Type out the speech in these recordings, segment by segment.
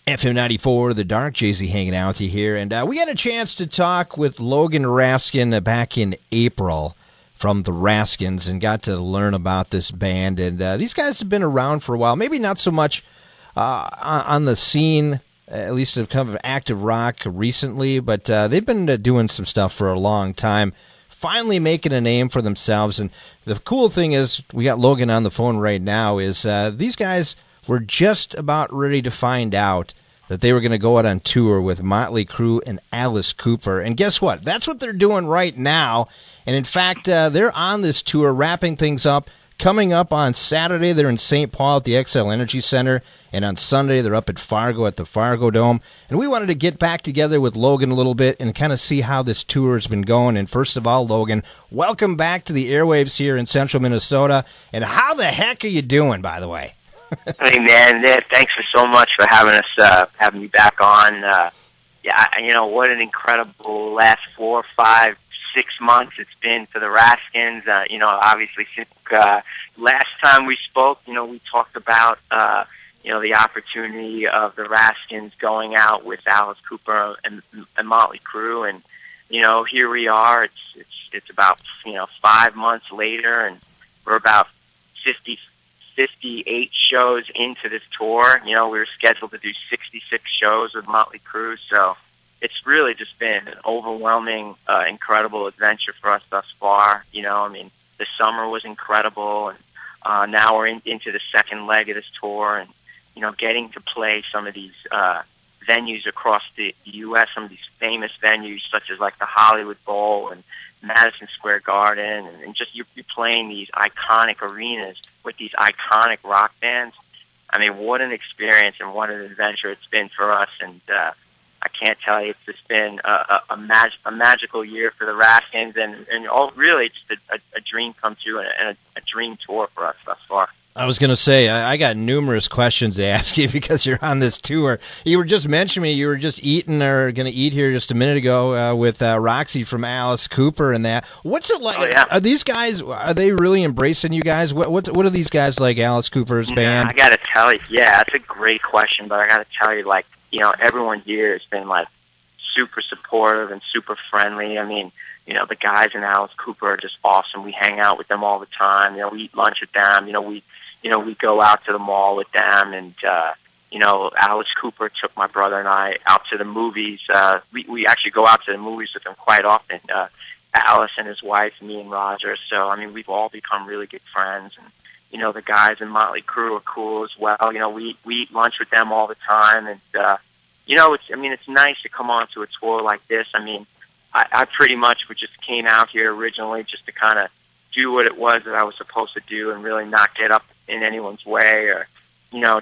FM 94, The Dark, Jay-Z hanging out with you here. And we had a chance to talk with Logan Raskin back in April from the Raskins and got to learn about this band. And these guys have been around for a while, maybe not so much on the scene, at least of kind of active rock recently, but they've been doing some stuff for a long time, finally making a name for themselves. And the cool thing is, we got Logan on the phone right now, is these guys were just about ready to find out that they were going to go out on tour with Motley Crue and Alice Cooper. And guess what? That's what they're doing right now. And in fact, they're on this tour, wrapping things up. Coming up on Saturday, they're in St. Paul at the XL Energy Center. And on Sunday, they're up at Fargo at the Fargo Dome. And we wanted to get back together with Logan a little bit and kind of see how this tour has been going. And first of all, Logan, welcome back to the airwaves here in central Minnesota. And how the heck are you doing, by the way? Hey, man, thanks so much for having me back on. What an incredible last 4, 5, 6 months it's been for the Raskins. Obviously, since last time we spoke, we talked about, the opportunity of the Raskins going out with Alice Cooper and Motley Crue. And, here we are. It's about, 5 months later, and we're about 58 shows into this tour. We were scheduled to do 66 shows with Motley Crue, so it's really just been an overwhelming, incredible adventure for us thus far. The summer was incredible, and now we're into the second leg of this tour, and, getting to play some of these venues across the U.S., some of these famous venues, such as like the Hollywood Bowl and Madison Square Garden, and just you're playing these iconic arenas with these iconic rock bands. I mean, what an experience and what an adventure it's been for us. And I can't tell you, it's just been a magical year for the Raskins, and really just a dream come true and a dream tour for us thus far. I was going to say, I got numerous questions to ask you because you're on this tour. You were just mentioning you were just eating or going to eat here just a minute ago with Roxy from Alice Cooper and that. What's it like? Oh, yeah. Are these guys, are they really embracing you guys? What are these guys like, Alice Cooper's band? I got to tell you, that's a great question, but I got to tell you, everyone here has been, super supportive and super friendly. I mean, the guys in Alice Cooper are just awesome. We hang out with them all the time. We eat lunch with them. We go out to the mall with them, and Alice Cooper took my brother and I out to the movies. We actually go out to the movies with them quite often. Alice and his wife, me and Roger. So I mean, we've all become really good friends, and the guys in Motley Crue are cool as well. We eat lunch with them all the time, and it's nice to come on to a tour like this. I mean, I pretty much just came out here originally just to kind of do what it was that I was supposed to do and really not get up in anyone's way, or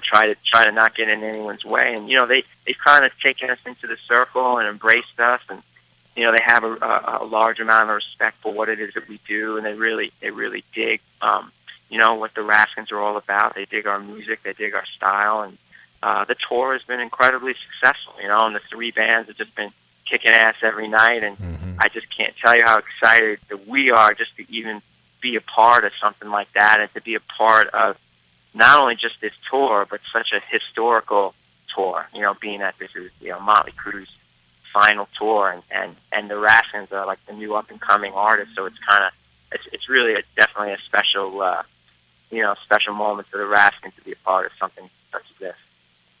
try to not get in anyone's way. And they've kind of taken us into the circle and embraced us, and they have a large amount of respect for what it is that we do, and they really dig what the Raskins are all about. They dig our music, they dig our style, and the tour has been incredibly successful. And the three bands have just been kicking ass every night, and I just can't tell you how excited that we are just to even be a part of something like that, and to be a part of not only just this tour, but such a historical tour, being that this is, Motley Crue's final tour, and the Raskins are like the new up-and-coming artists, so it's really definitely a special, special moment for the Raskins to be a part of something such as this.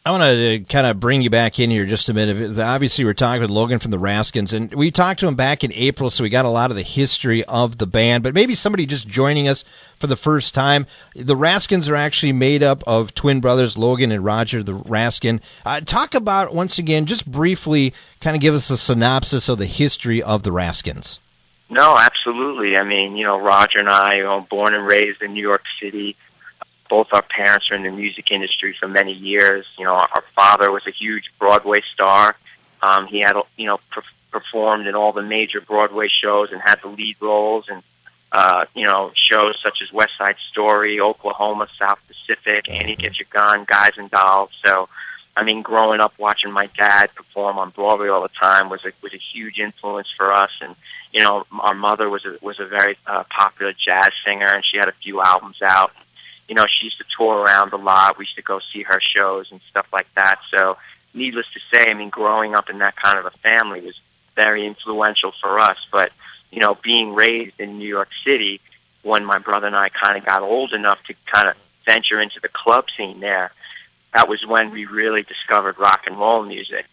I want to kind of bring you back in here just a minute. Obviously, we're talking with Logan from the Raskins, and we talked to him back in April, so we got a lot of the history of the band. But maybe somebody just joining us for the first time, the Raskins are actually made up of twin brothers, Logan and Roger the Raskin. Talk about, once again, just briefly, kind of give us a synopsis of the history of the Raskins. No, absolutely. I mean, Roger and I, born and raised in New York City. Both our parents are in the music industry for many years. Our father was a huge Broadway star. He had, performed in all the major Broadway shows and had the lead roles in, shows such as West Side Story, Oklahoma, South Pacific, Annie Get Your Gun, Guys and Dolls. So, I mean, growing up watching my dad perform on Broadway all the time was a huge influence for us. And our mother was a very popular jazz singer, and she had a few albums out. she used to tour around a lot. We used to go see her shows and stuff like that. So needless to say, I mean, growing up in that kind of a family was very influential for us. But, being raised in New York City, when my brother and I kind of got old enough to kind of venture into the club scene there, that was when we really discovered rock and roll music,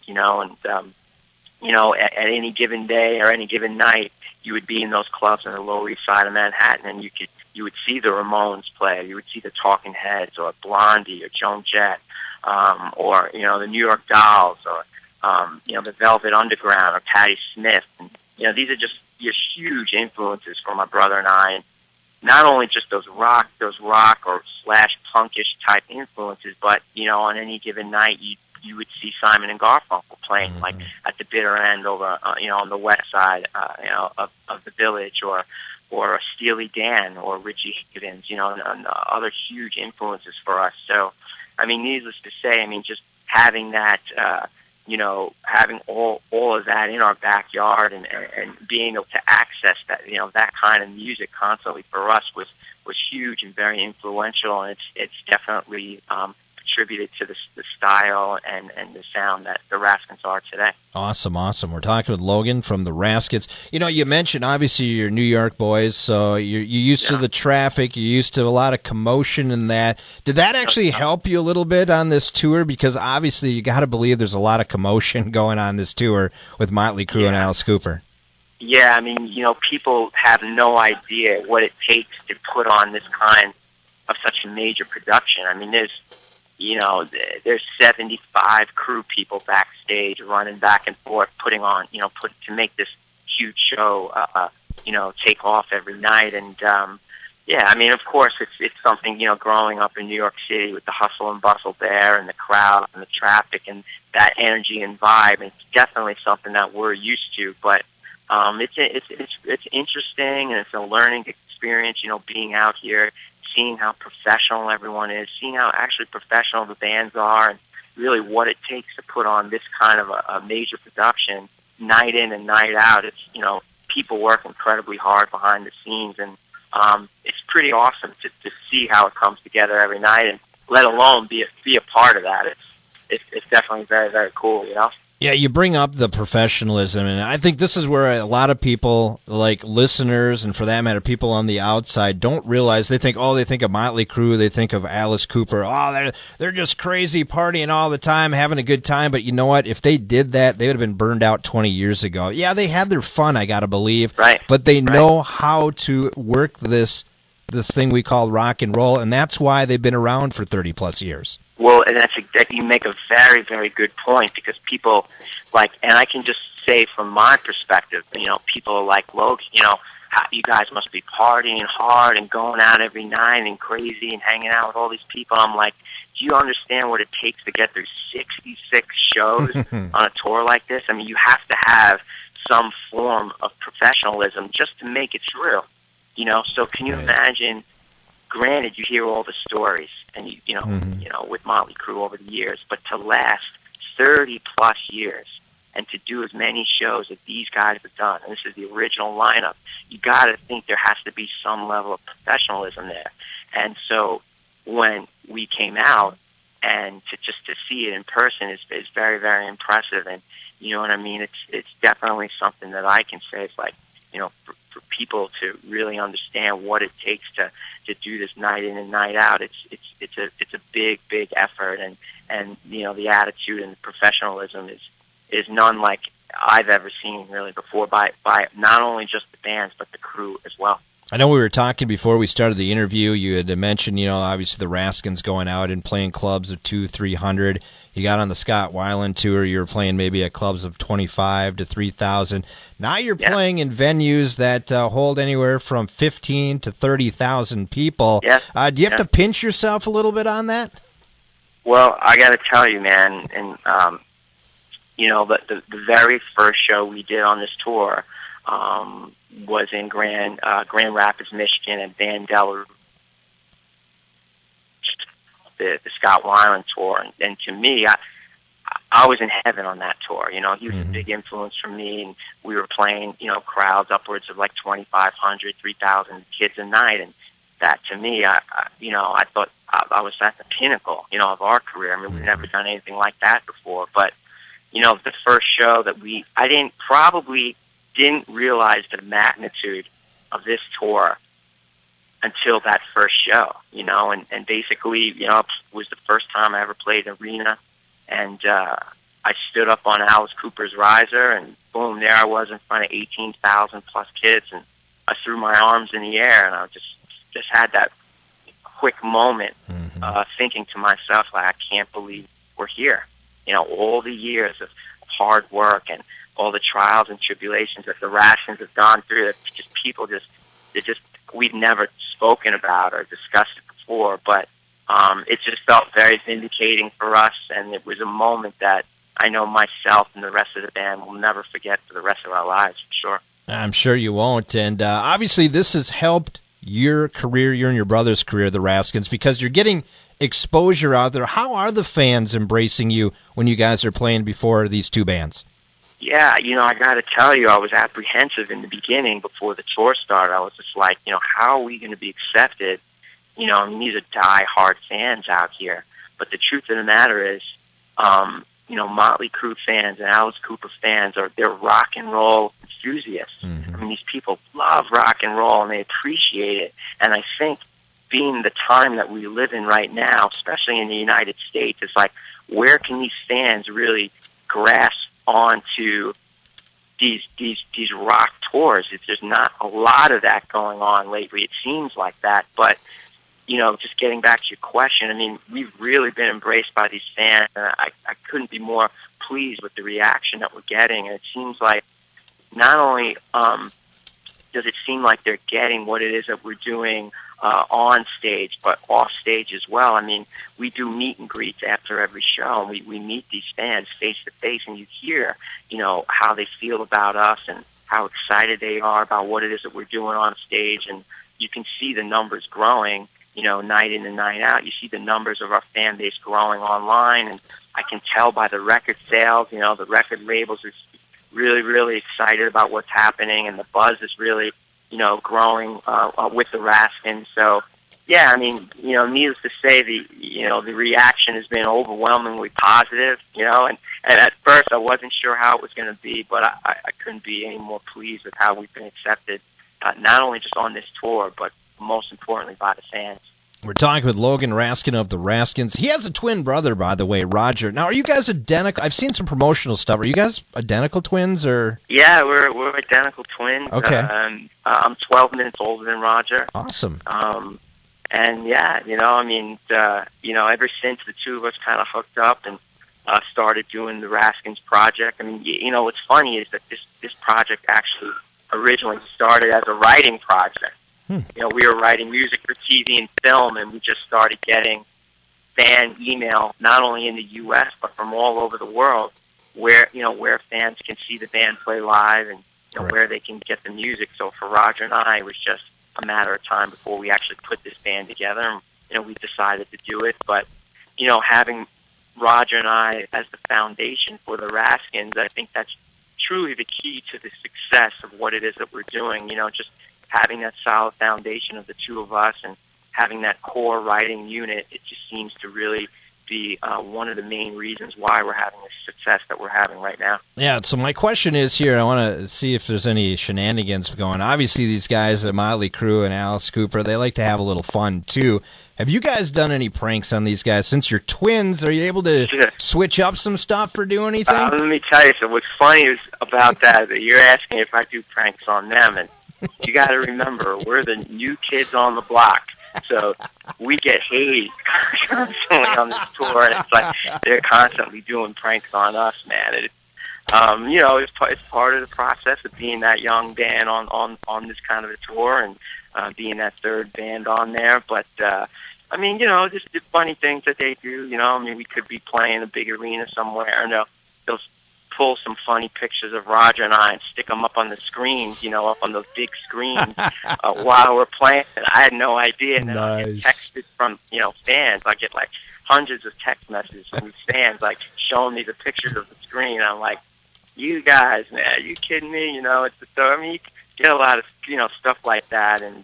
at any given day or any given night, you would be in those clubs on the Lower East Side of Manhattan, and you would see the Ramones play, you would see the Talking Heads, or Blondie, or Joan Jett, or the New York Dolls, or the Velvet Underground, or Patti Smith. And, these are just huge influences for my brother and I. And not only just those rock or / punkish type influences, but on any given night you would see Simon and Garfunkel playing, like at the bitter end over on the west side of the Village, or Steely Dan, or Richie Havens, and other huge influences for us. So, I mean, needless to say, I mean, just having that, having all of that in our backyard, and being able to access that, that kind of music constantly for us was huge and very influential, and it's definitely contributed to the style and the sound that the Raskins are today. Awesome. We're talking with Logan from the Raskins. You mentioned, obviously, you're New York boys, so you're used to the traffic, you're used to a lot of commotion and that. Did that actually help you a little bit on this tour? Because obviously you got to believe there's a lot of commotion going on this tour with Motley Crue and Alice Cooper. Yeah, I mean, people have no idea what it takes to put on this kind of such a major production. I mean, there's 75 crew people backstage running back and forth, putting on, to make this huge show, take off every night. And, I mean, of course, it's something, growing up in New York City with the hustle and bustle there, and the crowd and the traffic and that energy and vibe. It's definitely something that we're used to, but, it's interesting, and it's a learning experience, being out here, seeing how professional everyone is, seeing how actually professional the bands are, and really what it takes to put on this kind of a major production night in and night out. It's, people work incredibly hard behind the scenes, and it's pretty awesome to see how it comes together every night, and let alone be a part of that. It's definitely very, very cool, Yeah, you bring up the professionalism, and I think this is where a lot of people, like listeners, and for that matter, people on the outside, don't realize. They think of Motley Crue, they think of Alice Cooper. Oh, they're just crazy, partying all the time, having a good time. But you know what? If they did that, they would have been burned out 20 years ago. Yeah, they had their fun, I got to believe. Right. But they know how to work this thing we call rock and roll, and that's why they've been around for 30-plus years. Well, and you make a very, very good point, because people and I can just say from my perspective, people like, Logan, you guys must be partying hard and going out every night and crazy and hanging out with all these people. I'm like, do you understand what it takes to get through 66 shows on a tour like this? I mean, you have to have some form of professionalism just to make it through, So can you imagine? Granted, you hear all the stories, and with Motley Crue over the years, but to last 30-plus years and to do as many shows that these guys have done, and this is the original lineup, you got to think there has to be some level of professionalism there. And so when we came out, and to see it in person is very, very impressive. And you know what I mean? It's definitely something that I can say is like, for people to really understand what it takes to do this night in and night out. It's a big effort, and the attitude and the professionalism is none like I've ever seen really before by not only just the bands but the crew as well. I know we were talking before we started the interview. You had mentioned, obviously the Raskins going out and playing clubs of 200-300. You got on the Scott Weiland tour. You were playing maybe at clubs of 25 to 3,000. Now you're playing in venues that hold anywhere from 15 to 30,000 people. Yeah. Do you have to pinch yourself a little bit on that? Well, I got to tell you, man, and the very first show we did on this tour was in Grand Rapids, Michigan, at Vandella, the Scott Weiland tour, and to me, I was in heaven on that tour. He was a big influence for me, and we were playing, crowds upwards of like 2,500, 3,000 kids a night, and that to me, I thought I was at the pinnacle, of our career. I mean, we've never done anything like that before. But, the first show that I didn't realize the magnitude of this tour until that first show, and basically, it was the first time I ever played an arena, and I stood up on Alice Cooper's riser, and boom, there I was in front of 18,000 plus kids, and I threw my arms in the air, and I just had that quick moment, thinking to myself, like, I can't believe we're here. All the years of hard work and all the trials and tribulations that the Raskins have gone through, that just people we've never spoken about or discussed it before, but it just felt very vindicating for us, and it was a moment that I know myself and the rest of the band will never forget for the rest of our lives, for sure. I'm sure you won't, and obviously this has helped your career, your and your brother's career, the Raskins, because you're getting exposure out there. How are the fans embracing you when you guys are playing before these two bands? Yeah, I got to tell you, I was apprehensive in the beginning before the tour started. I was just like, how are we going to be accepted? These are die-hard fans out here. But the truth of the matter is, Motley Crue fans and Alice Cooper fans they're rock and roll enthusiasts. Mm-hmm. I mean, these people love rock and roll and they appreciate it. And I think being the time that we live in right now, especially in the United States, it's like, where can these fans really grasp onto these rock tours? There's not a lot of that going on lately. It seems like that, but just getting back to your question, I mean, we've really been embraced by these fans, and I couldn't be more pleased with the reaction that we're getting. And it seems like not only does it seem like they're getting what it is that we're doing on stage, but off stage as well. I mean, we do meet and greets after every show, and we meet these fans face to face, and you hear, how they feel about us and how excited they are about what it is that we're doing on stage, and you can see the numbers growing, night in and night out. You see the numbers of our fan base growing online, and I can tell by the record sales, the record labels are really, really excited about what's happening, and the buzz is really, growing with the Raskins. So, yeah, I mean, needless to say, the reaction has been overwhelmingly positive, and at first I wasn't sure how it was going to be, but I couldn't be any more pleased with how we've been accepted, not only just on this tour, but most importantly by the fans. We're talking with Logan Raskin of the Raskins. He has a twin brother, by the way, Roger. Now, are you guys identical? I've seen some promotional stuff. Are you guys identical twins, or? Yeah, we're identical twins. Okay. I'm 12 minutes older than Roger. Awesome. And yeah, ever since the two of us kind of hooked up and started doing the Raskins project, I mean, what's funny is that this project actually originally started as a writing project. We were writing music for TV and film, and we just started getting fan email, not only in the U.S., but from all over the world, where fans can see the band play live and where they can get the music. So for Roger and I, it was just a matter of time before we actually put this band together, and we decided to do it. But, having Roger and I as the foundation for the Raskins, I think that's truly the key to the success of what it is that we're doing, just having that solid foundation of the two of us and having that core writing unit. It just seems to really be one of the main reasons why we're having the success that we're having right now. Yeah, so my question is here, I want to see if there's any shenanigans going. Obviously, these guys at Motley Crue and Alice Cooper, they like to have a little fun, too. Have you guys done any pranks on these guys? Since you're twins, are you able to switch up some stuff or do anything? Let me tell you, so what's funny is about that you're asking if I do pranks on them, and you got to remember, we're the new kids on the block. So we get hazed constantly on this tour, and it's like they're constantly doing pranks on us, man. It's part of the process of being that young band on this kind of a tour, and being that third band on there. But just the funny things that they do. We could be playing a big arena somewhere, and they'll pull some funny pictures of Roger and I and stick them up on the screens, up on the big screens while we're playing. And I had no idea. And then I get texted from, fans. I get like hundreds of text messages from these fans, like showing me the pictures of the screen. I'm like, you guys, man, are you kidding me? get a lot of stuff like that. And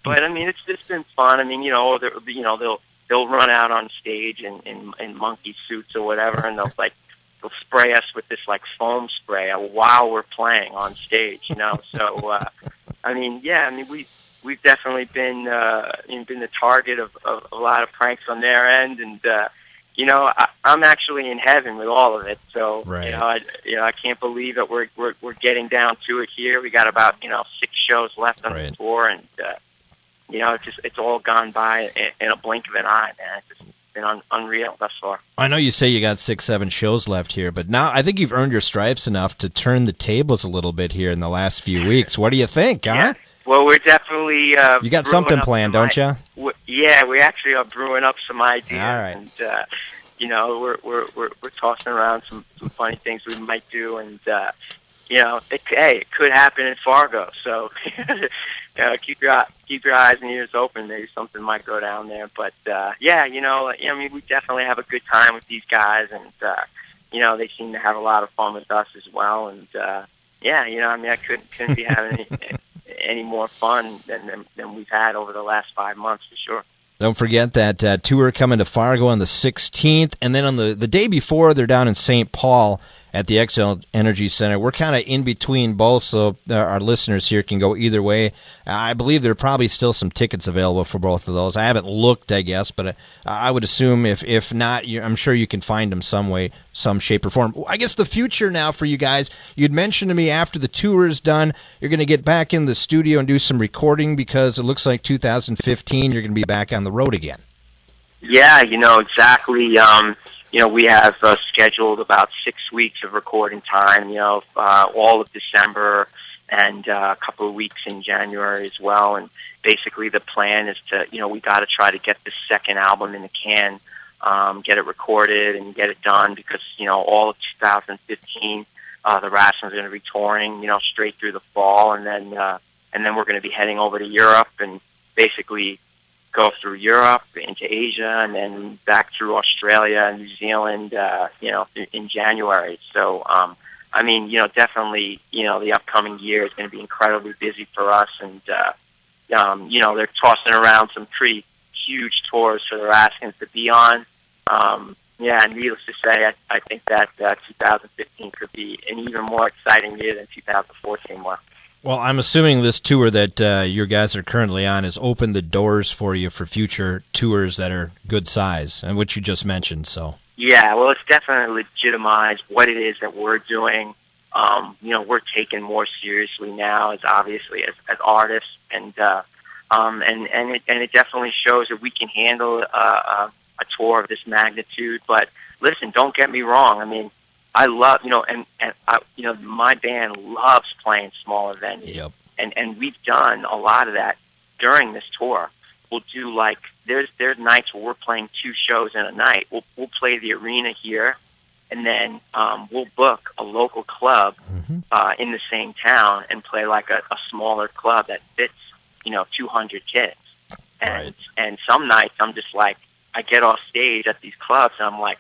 but I mean, it's just been fun. I mean, they'll run out on stage in monkey suits or whatever, and they'll spray us with this like foam spray while we're playing on stage. So I mean, yeah, I mean we've definitely been the target of a lot of pranks on their end, and I'm actually in heaven with all of it. So right. I can't believe that we're getting down to it here. We got about 6 shows left on the tour, and it's all gone by in a blink of an eye, man. It's just been unreal thus far. I know you say you got 6, 7 shows left here, but now I think you've earned your stripes enough to turn the tables a little bit here in the last few weeks. What do you think, huh? Yeah. Well, we're definitely you got something planned, don't you? Yeah, we actually are brewing up some ideas, all right. And we're tossing around some funny things we might do, and it could happen in Fargo. So keep your eyes and ears open. Maybe something might go down there. But I mean, we definitely have a good time with these guys, and they seem to have a lot of fun with us as well. And I mean, I couldn't be having any more fun than we've had over the last 5 months for sure. Don't forget that tour coming to Fargo on the 16th, and then on the day before, they're down in St. Paul at the XL Energy Center. We're kind of in between both, so our listeners here can go either way. I believe there are probably still some tickets available for both of those. I haven't looked, I guess, but I would assume if not, I'm sure you can find them some way, some shape or form. I guess the future now for you guys, you'd mentioned to me after the tour is done, you're going to get back in the studio and do some recording because it looks like 2015 you're going to be back on the road again. Yeah, exactly. We have scheduled about 6 weeks of recording time, all of December and a couple of weeks in January as well. And basically the plan is to, we got to try to get this second album in the can, get it recorded and get it done because, all of 2015, the Raskins are going to be touring, straight through the fall. And then we're going to be heading over to Europe and basically go through Europe into Asia and then back through Australia and New Zealand, in January. So, I mean, definitely, the upcoming year is going to be incredibly busy for us. And, they're tossing around some pretty huge tours for the Raskins to be on. Needless to say, I think that 2015 could be an even more exciting year than 2014 was. Well, I'm assuming this tour that your guys are currently on has opened the doors for you for future tours that are good size, and which you just mentioned. So yeah, well, it's definitely legitimized what it is that we're doing. We're taken more seriously now as obviously as artists, and it definitely shows that we can handle a tour of this magnitude. But listen, don't get me wrong. I mean, I love, my band loves playing smaller venues. Yep. And we've done a lot of that during this tour. We'll do there's nights where we're playing 2 shows in a night. We'll play the arena here, and then we'll book a local club in the same town and play like a smaller club that fits, 200 kids. And some nights I'm just like, I get off stage at these clubs and I'm like,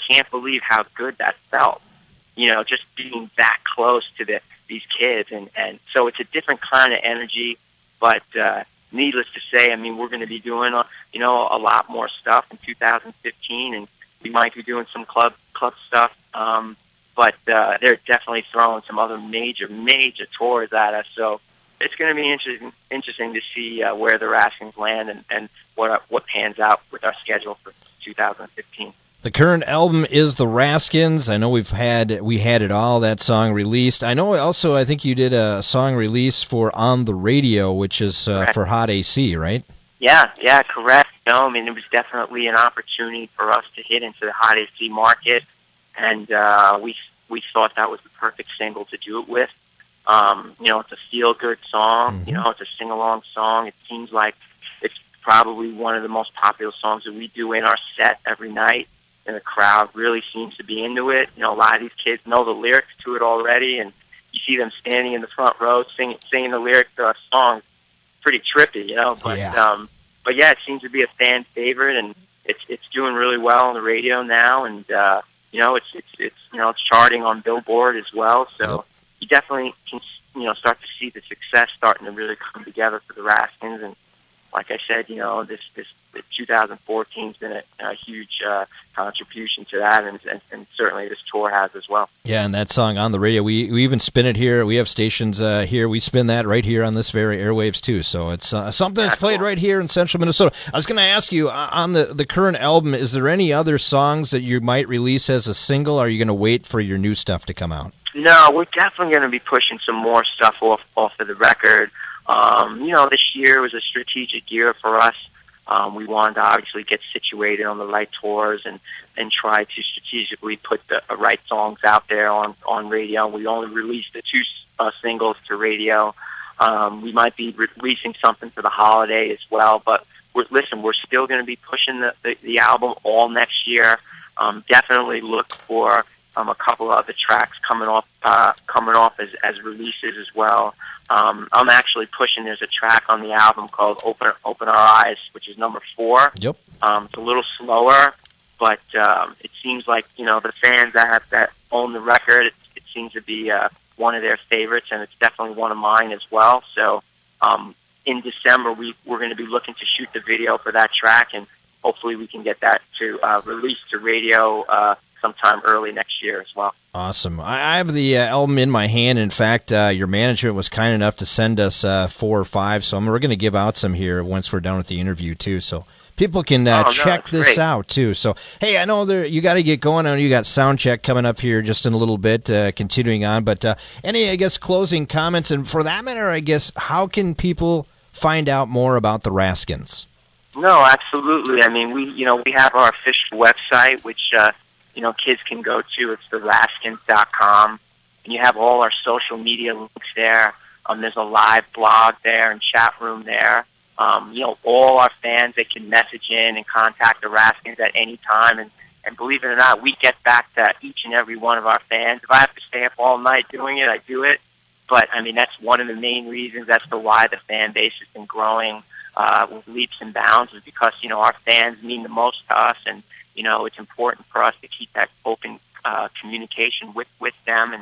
can't believe how good that felt, just being that close to these kids. And so it's a different kind of energy, but needless to say, I mean, we're going to be doing, a lot more stuff in 2015, and we might be doing some club stuff. But they're definitely throwing some other major tours at us. So it's going to be interesting to see where the Raskins land and what pans out with our schedule for 2015. The current album is The Raskins. I know we had it all, that song released. I know also I think you did a song release for On the Radio, which is for Hot AC, right? Yeah, correct. I mean, it was definitely an opportunity for us to hit into the Hot AC market, and we thought that was the perfect single to do it with. It's a feel-good song. Mm-hmm. It's a sing-along song. It seems like it's probably one of the most popular songs that we do in our set every night. And the crowd really seems to be into it. A lot of these kids know the lyrics to it already, and you see them standing in the front row singing the lyrics to our song. Pretty trippy, But but yeah, it seems to be a fan favorite, and it's doing really well on the radio now, and it's charting on Billboard as well. So you definitely can start to see the success starting to really come together for the Raskins. And like I said, this 2014's been a huge contribution to that, and certainly this tour has as well. Yeah, and that song on the radio, we even spin it here. We have stations here. We spin that right here on this very airwaves too. So it's something that's played right here in central Minnesota. I was going to ask you, on the current album, is there any other songs that you might release as a single, or are you going to wait for your new stuff to come out? No, we're definitely going to be pushing some more stuff off of the record. This year was a strategic year for us. We wanted to obviously get situated on the right tours and try to strategically put the right songs out there on radio. We only released the 2 singles to radio. We might be releasing something for the holiday as well, but we're still going to be pushing the album all next year. Definitely look for a couple of other tracks coming off as releases as well. I'm actually pushing. There's a track on the album called "Open Our Eyes," which is number 4. Yep. It's a little slower, but it seems like the fans that own the record. It seems to be one of their favorites, and it's definitely one of mine as well. So in December, we're going to be looking to shoot the video for that track, and hopefully we can get that to release to radio sometime early next year as well. Awesome. I have the album in my hand. In fact, your management was kind enough to send us 4 or 5, so we're going to give out some here once we're done with the interview, too, so people can check this out, too. So, hey, I know you got to get going. I know you got sound check coming up here just in a little bit, continuing on, but any, I guess, closing comments? And for that matter, I guess, how can people find out more about the Raskins? No, absolutely. I mean, we have our official website, which kids can go to. It's theraskins.com, and you have all our social media links there. There's a live blog there and chat room there. All our fans, they can message in and contact the Raskins at any time. And believe it or not, we get back to each and every one of our fans. If I have to stay up all night doing it, I do it. But, I mean, that's one of the main reasons. That's why the fan base has been growing with leaps and bounds, is because, our fans mean the most to us, and it's important for us to keep that open communication with them,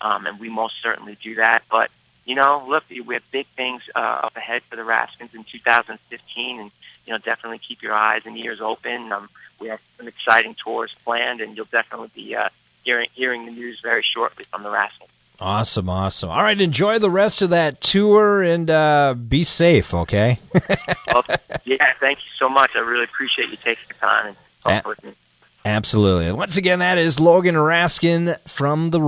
and we most certainly do that. But, look, we have big things up ahead for the Raskins in 2015, and, definitely keep your eyes and ears open. We have some exciting tours planned, and you'll definitely be hearing the news very shortly from the Raskins. Awesome. All right, enjoy the rest of that tour, and be safe, okay? Well, yeah, thank you so much. I really appreciate you taking the time and talking with me. Absolutely. Once again, that is Logan Raskin from the